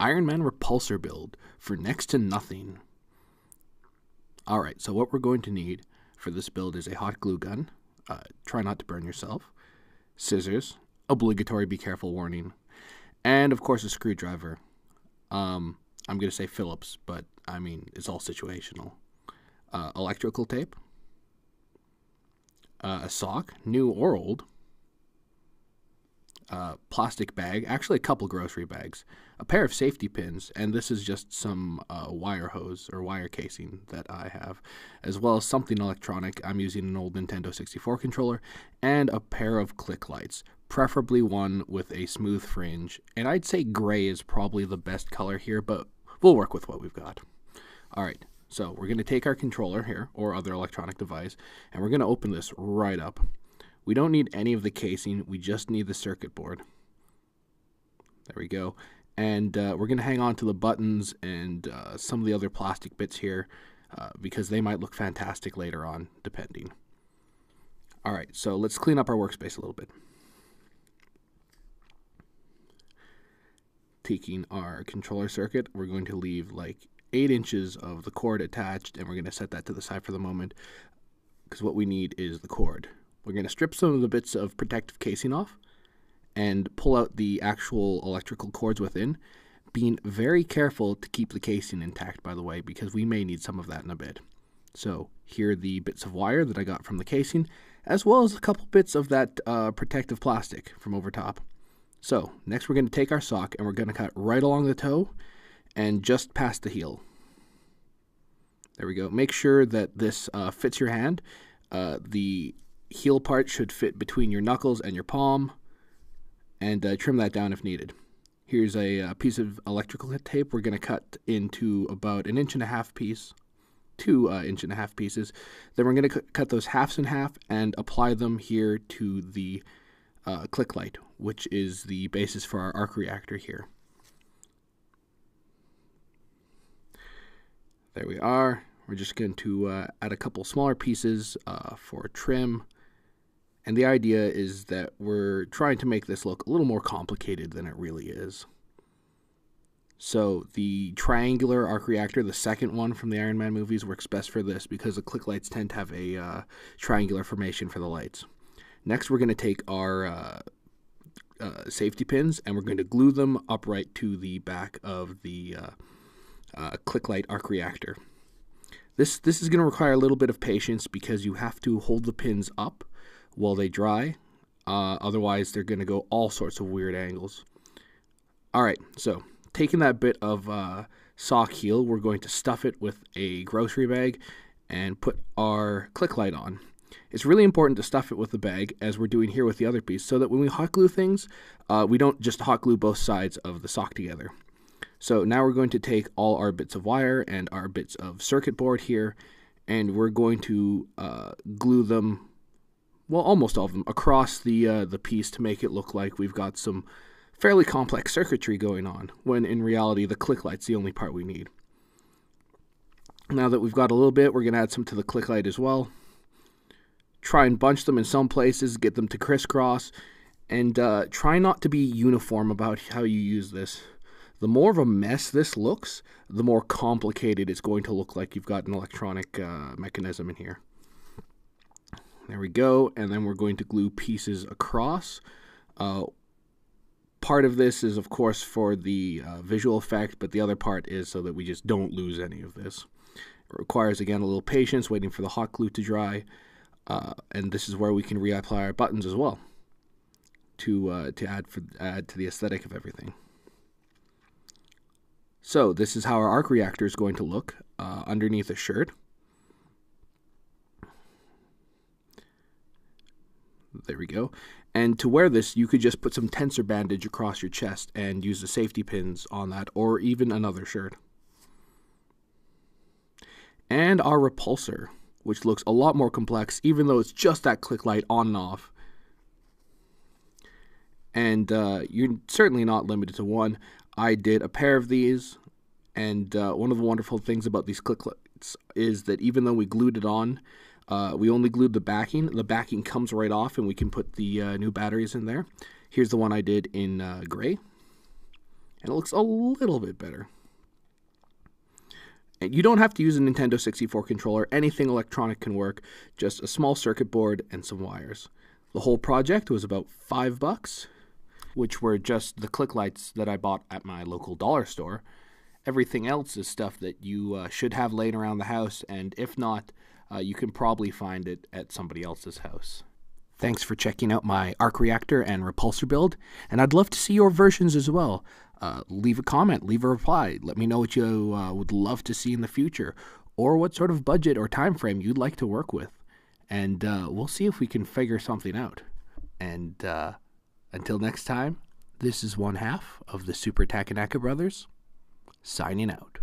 Iron Man Repulsor build for next to nothing. Alright, so what we're going to need for this build is a hot glue gun. Try not to burn yourself. Scissors. Obligatory be careful warning. And of course a screwdriver. I'm going to say Phillips, but I mean it's all situational. Electrical tape. A sock, new or old. Plastic bag, actually a couple grocery bags, a pair of safety pins, and this is just some wire hose or wire casing that I have, as well as something electronic. I'm using an old Nintendo 64 controller, and a pair of click lights, preferably one with a smooth fringe, and I'd say gray is probably the best color here, but we'll work with what we've got. Alright, so we're going to take our controller here, or other electronic device, and we're going to open this right up. We don't need any of the casing, we just need the circuit board. There we go. And we're going to hang on to the buttons and some of the other plastic bits here because they might look fantastic later on, depending. Alright, so let's clean up our workspace a little bit. Taking our controller circuit, we're going to leave like 8 inches of the cord attached, and we're going to set that to the side for the moment because what we need is the cord. We're going to strip some of the bits of protective casing off and pull out the actual electrical cords within, being very careful to keep the casing intact, by the way, because we may need some of that in a bit. So here are the bits of wire that I got from the casing, as well as a couple bits of that protective plastic from over top. So next we're going to take our sock and we're going to cut right along the toe and just past the heel. There we go. Make sure that this fits your hand. The heel part should fit between your knuckles and your palm, and trim that down if needed. Here's a piece of electrical tape we're going to cut into about 1.5 inch piece, 2.5 inch pieces. Then we're going to cut those halves in half and apply them here to the click light, which is the basis for our arc reactor here. There we are. We're just going to add a couple smaller pieces for trim. And the idea is that we're trying to make this look a little more complicated than it really is. So the triangular arc reactor, the second one from the Iron Man movies, works best for this because the click lights tend to have a triangular formation for the lights. Next, we're going to take our safety pins and we're going to glue them upright to the back of the click light arc reactor. This is going to require a little bit of patience because you have to hold the pins up while they dry. Otherwise, they're going to go all sorts of weird angles. Alright, so taking that bit of sock heel, we're going to stuff it with a grocery bag and put our click light on. It's really important to stuff it with the bag, as we're doing here with the other piece, so that when we hot glue things, we don't just hot glue both sides of the sock together. So now we're going to take all our bits of wire and our bits of circuit board here, and we're going to glue them, well, almost all of them, across the piece to make it look like we've got some fairly complex circuitry going on, when in reality the click light's the only part we need. Now that we've got a little bit, we're going to add some to the click light as well. Try and bunch them in some places, get them to crisscross, and try not to be uniform about how you use this. The more of a mess this looks, the more complicated it's going to look like you've got an electronic mechanism in here. There we go, and then we're going to glue pieces across. Part of this is, of course, for the visual effect, but the other part is so that we just don't lose any of this. It requires, again, a little patience, waiting for the hot glue to dry, and this is where we can reapply our buttons as well to add to the aesthetic of everything. So this is how our arc reactor is going to look underneath a shirt. There we go. And to wear this, you could just put some tensor bandage across your chest and use the safety pins on that, or even another shirt. And our repulsor, which looks a lot more complex, even though it's just that click light on and off. And you're certainly not limited to one. I did a pair of these, and one of the wonderful things about these click lights is that even though we glued it on, we only glued the backing. The backing comes right off, and we can put the new batteries in there. Here's the one I did in gray. and it looks a little bit better. And you don't have to use a Nintendo 64 controller. Anything electronic can work, just a small circuit board and some wires. The whole project was about $5, which were just the click lights that I bought at my local dollar store. Everything else is stuff that you should have laying around the house, and if not, you can probably find it at somebody else's house. Thanks for checking out my Arc Reactor and Repulsor build, and I'd love to see your versions as well. Leave a comment, leave a reply, let me know what you would love to see in the future, or what sort of budget or time frame you'd like to work with, and we'll see if we can figure something out. And until next time, this is one half of the Super Takanaka Brothers, signing out.